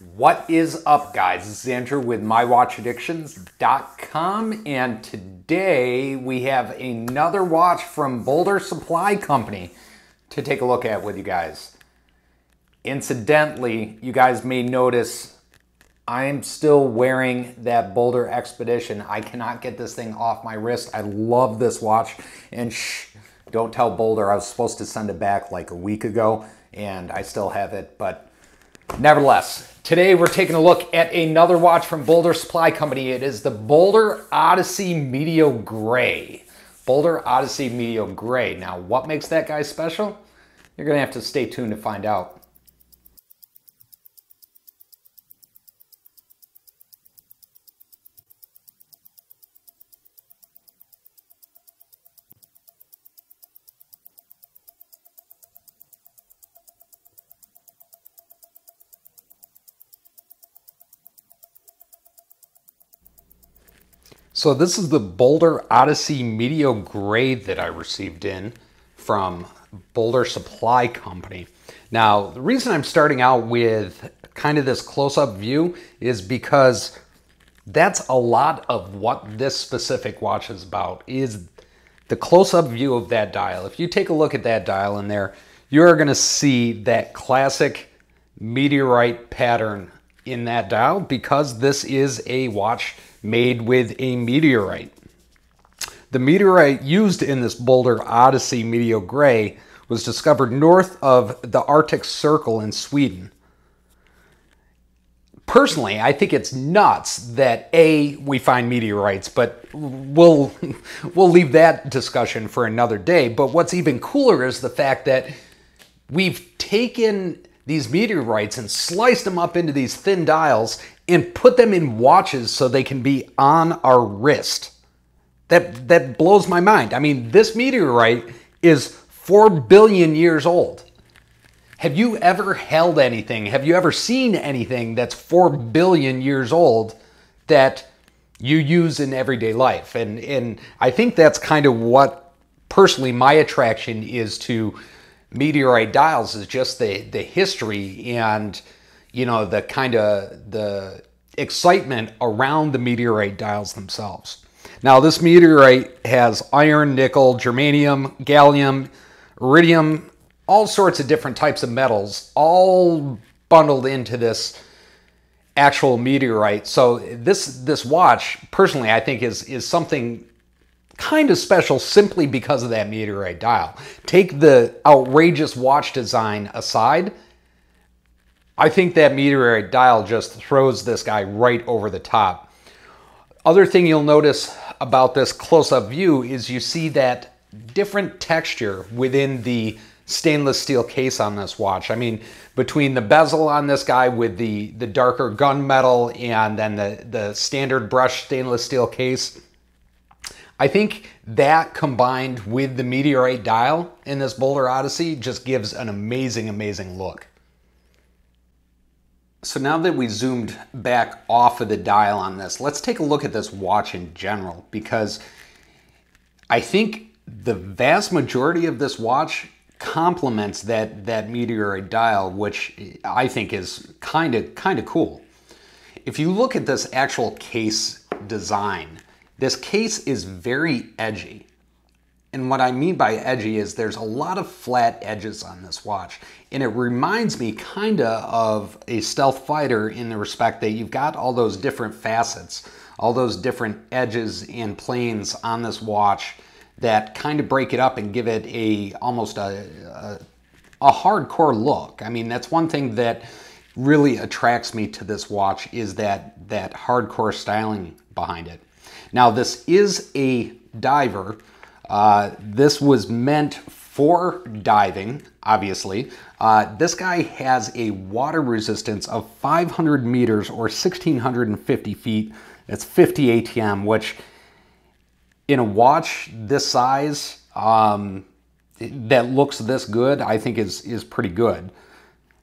What is up, guys? This is Andrew with MyWatchAddictions.com, and today we have another watch from Boldr Supply Company to take a look at with you guys. Incidentally, you guys may notice I am still wearing that Boldr Expedition. I cannot get this thing off my wrist. I love this watch, and shh, don't tell Boldr. I was supposed to send it back like a week ago, and I still have it, but nevertheless, today we're taking a look at another watch from Boldr Supply Company. It is the Boldr Odyssey Meteogrey. Boldr Odyssey Meteogrey. Now, what makes that guy special? You're going to have to stay tuned to find out. So this is the Boldr Odyssey Meteogrey that I received in from Boldr Supply Company. Now, the reason I'm starting out with kind of this close-up view is because that's a lot of what this specific watch is about, is the close-up view of that dial. If you take a look at that dial in there, you're going to see that classic meteorite pattern in that dial because this is a watch made with a meteorite. The meteorite used in this Boldr Odyssey Meteogrey was discovered north of the Arctic Circle in Sweden. Personally, I think it's nuts that we find meteorites, but we'll leave that discussion for another day. But what's even cooler is the fact that we've taken these meteorites and sliced them up into these thin dials and put them in watches so they can be on our wrist. That blows my mind. I mean, this meteorite is 4 billion years old. Have you ever held anything? Have you ever seen anything that's 4 billion years old that you use in everyday life? And I think that's kind of what, personally, my attraction is to meteorite dials, is just the history and, you know, the kind of the excitement around the meteorite dials themselves. Now, this meteorite has iron, nickel, germanium, gallium, iridium, all sorts of different types of metals, all bundled into this actual meteorite. So this watch, personally, I think is something kind of special simply because of that meteorite dial. Take the outrageous watch design aside, I think that meteorite dial just throws this guy right over the top. Other thing you'll notice about this close-up view is you see that different texture within the stainless steel case on this watch. I mean, between the bezel on this guy with the darker gunmetal and then the standard brushed stainless steel case, I think that combined with the meteorite dial in this Boldr Odyssey just gives an amazing, amazing look. So now that we zoomed back off of the dial on this, let's take a look at this watch in general, because I think the vast majority of this watch complements that meteorite dial, which I think is kind of cool. If you look at this actual case design, this case is very edgy. And what I mean by edgy is there's a lot of flat edges on this watch. And it reminds me kind of a stealth fighter in the respect that you've got all those different facets, all those different edges and planes on this watch that kind of break it up and give it almost a hardcore look. I mean, that's one thing that really attracts me to this watch, is that hardcore styling behind it. Now, this is a diver. This was meant for diving, obviously. This guy has a water resistance of 500 meters or 1,650 feet. That's 50 ATM, which in a watch this size that looks this good, I think is pretty good.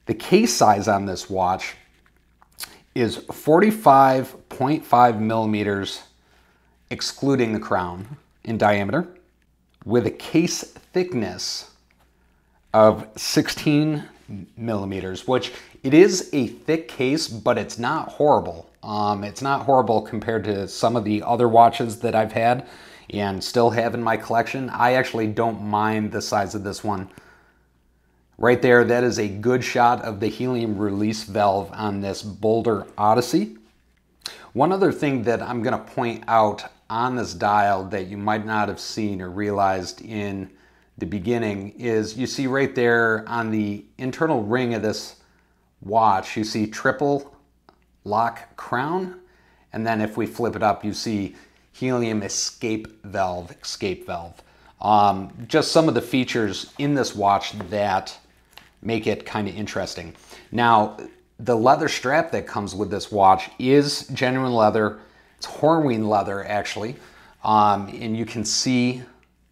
The case size on this watch is 45.5 millimeters, excluding the crown, in diameter, with a case thickness of 16 millimeters, which It is a thick case, but it's not horrible. It's not horrible compared to some of the other watches that I've had and still have in my collection. I actually don't mind the size of this one. Right there, that is a good shot of the helium release valve on this Boldr Odyssey. One other thing that I'm going to point out on this dial that you might not have seen or realized in the beginning is you see right there on the internal ring of this watch, you see triple lock crown, and then if we flip it up, you see helium escape valve. Just some of the features in this watch that make it kind of interesting. Now, the leather strap that comes with this watch is genuine leather. It's Horween leather, actually. And you can see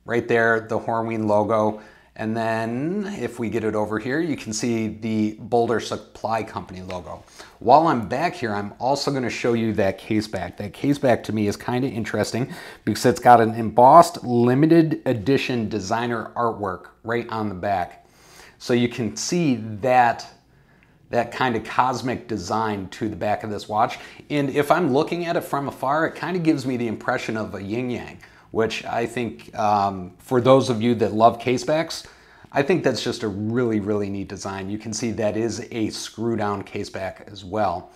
right there the Horween logo. And then if we get it over here, you can see the Boldr Supply Company logo. While I'm back here, I'm also going to show you that case back. That case back to me is kind of interesting because it's got an embossed limited edition designer artwork right on the back. So you can see that kind of cosmic design to the back of this watch. And if I'm looking at it from afar, it kind of gives me the impression of a yin-yang, which I think for those of you that love casebacks, I think that's just a really, really neat design. You can see that is a screw-down caseback as well.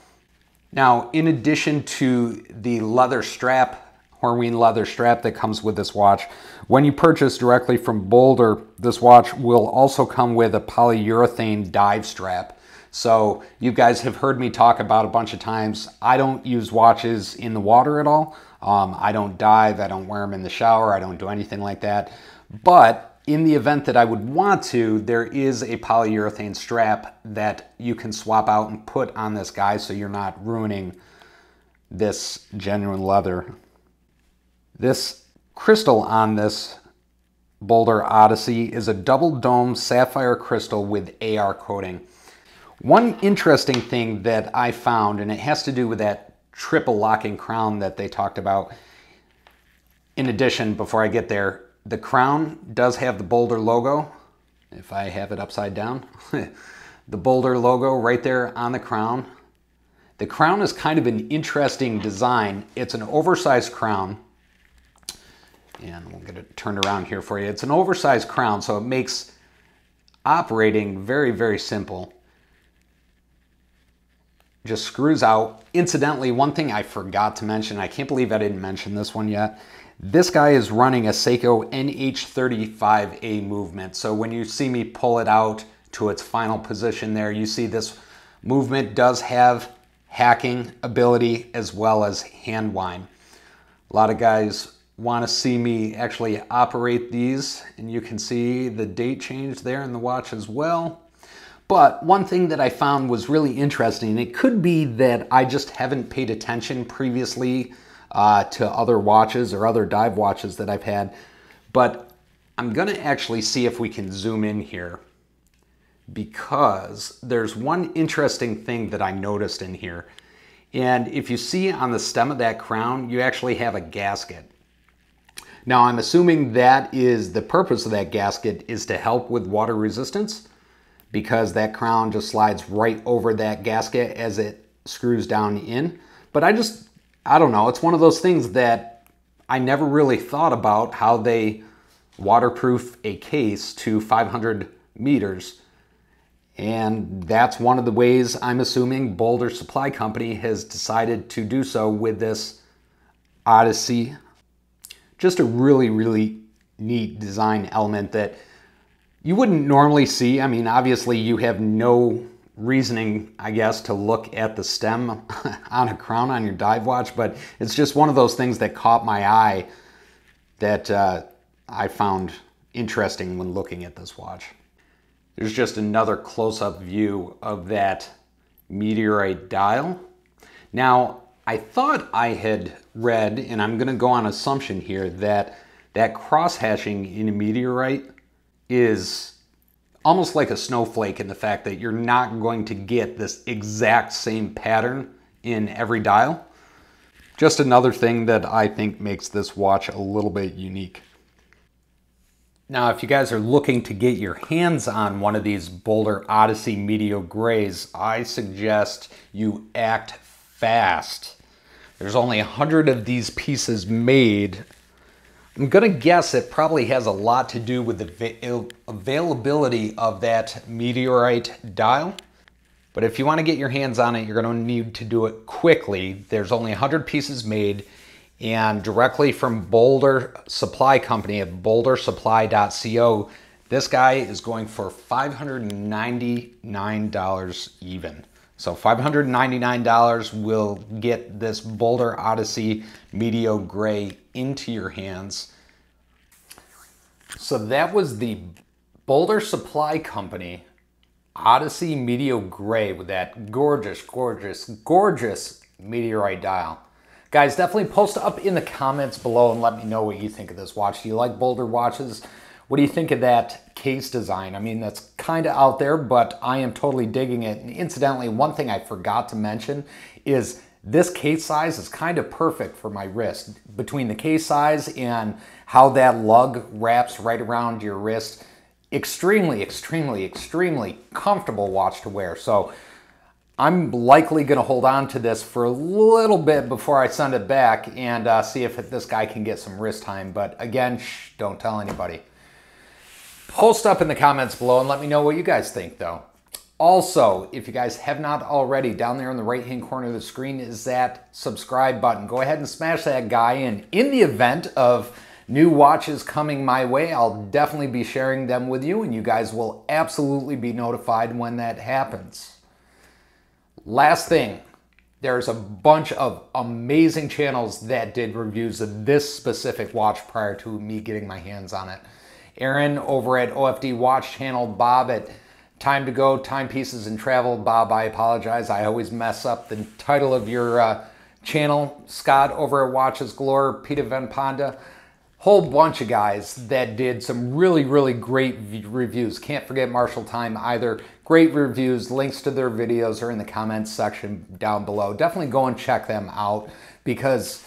Now, in addition to the leather strap, Horween leather strap that comes with this watch, when you purchase directly from Boldr, this watch will also come with a polyurethane dive strap. So you guys have heard me talk about a bunch of times, I don't use watches in the water at all. I don't dive, I don't wear them in the shower, I don't do anything like that. But in the event that I would want to, there is a polyurethane strap that you can swap out and put on this guy so you're not ruining this genuine leather. This crystal on this Boldr Odyssey is a double dome sapphire crystal with AR coating. One interesting thing that I found, and it has to do with that triple locking crown that they talked about. In addition, before I get there, the crown does have the Boldr logo. If I have it upside down, the Boldr logo right there on the crown. The crown is kind of an interesting design. It's an oversized crown. And we'll get it turned around here for you. It's an oversized crown, so it makes operating very, very simple. Just screws out. Incidentally, one thing I forgot to mention, I can't believe I didn't mention this one yet. This guy is running a Seiko NH35a Movement. So when you see me pull it out to its final position there, you see this movement does have hacking ability as well as hand wind. A lot of guys want to see me actually operate these, and you can see the date change there in the watch as well. But one thing that I found was really interesting, it could be that I just haven't paid attention previously to other watches or other dive watches that I've had, but I'm going to actually see if we can zoom in here because there's one interesting thing that I noticed in here. And if you see on the stem of that crown, you actually have a gasket. Now, I'm assuming that is the purpose of that gasket is to help with water resistance because that crown just slides right over that gasket as it screws down in. But I don't know, it's one of those things that I never really thought about how they waterproof a case to 500 meters. And that's one of the ways I'm assuming Boldr Supply Company has decided to do so with this Odyssey. Just a really, really neat design element that you wouldn't normally see. I mean, obviously you have no reasoning, I guess, to look at the stem on a crown on your dive watch, but it's just one of those things that caught my eye that I found interesting when looking at this watch. There's just another close-up view of that Meteorite Dial. Now, I thought I had read, and I'm going to go on assumption here, that cross-hatching in a meteorite is almost like a snowflake in the fact that you're not going to get this exact same pattern in every dial. Just another thing that I think makes this watch a little bit unique. Now, if you guys are looking to get your hands on one of these Boldr Odyssey Meteogreys, I suggest you act fast. There's only 100 of these pieces made. I'm gonna guess it probably has a lot to do with the availability of that Meteorite Dial. But if you want to get your hands on it, you're gonna need to do it quickly. There's only 100 pieces made, and directly from Boldr Supply Company at boldrsupply.co, this guy is going for $599 even. So $599 will get this Boldr Odyssey Meteogrey into your hands. So that was the Boldr Supply Company Odyssey Meteogrey with that gorgeous, gorgeous, gorgeous Meteorite Dial. Guys, definitely post up in the comments below and let me know what you think of this watch. Do you like Boldr watches? What do you think of that case design? I mean, that's kind of out there, but I am totally digging it. And incidentally, one thing I forgot to mention is this case size is kind of perfect for my wrist. Between the case size and how that lug wraps right around your wrist, extremely, extremely, extremely comfortable watch to wear. So I'm likely going to hold on to this for a little bit before I send it back and see if this guy can get some wrist time. But again, shh, don't tell anybody. Post up in the comments below and let me know what you guys think, though. Also, if you guys have not already, down there in the right-hand corner of the screen is that subscribe button. Go ahead and smash that guy in. In the event of new watches coming my way, I'll definitely be sharing them with you, and you guys will absolutely be notified when that happens. Last thing, there's a bunch of amazing channels that did reviews of this specific watch prior to me getting my hands on it. Aaron over at OFD Watch Channel, Bob at Time to Go, Timepieces and Travel. Bob, I apologize. I always mess up the title of your channel. Scott over at Watches Galore, Peter Van Ponda. Whole bunch of guys that did some really, really great reviews. Can't forget Marshall Time either. Great reviews. Links to their videos are in the comments section down below. Definitely go and check them out, because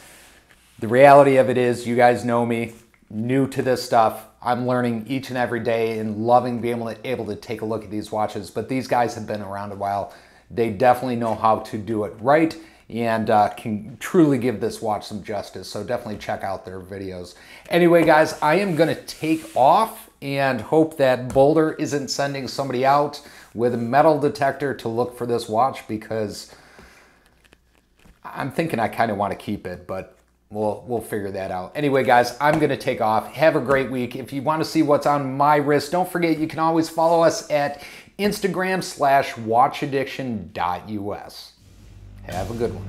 the reality of it is, you guys know me, new to this stuff. I'm learning each and every day and loving being able to take a look at these watches. But these guys have been around a while. They definitely know how to do it right, and can truly give this watch some justice. So definitely check out their videos. Anyway, guys, I am going to take off and hope that Boldr isn't sending somebody out with a metal detector to look for this watch, because I'm thinking I kind of want to keep it, but we'll figure that out. Anyway, guys, I'm going to take off. Have a great week. If you want to see what's on my wrist, don't forget you can always follow us at Instagram /watchaddiction.us. Have a good one.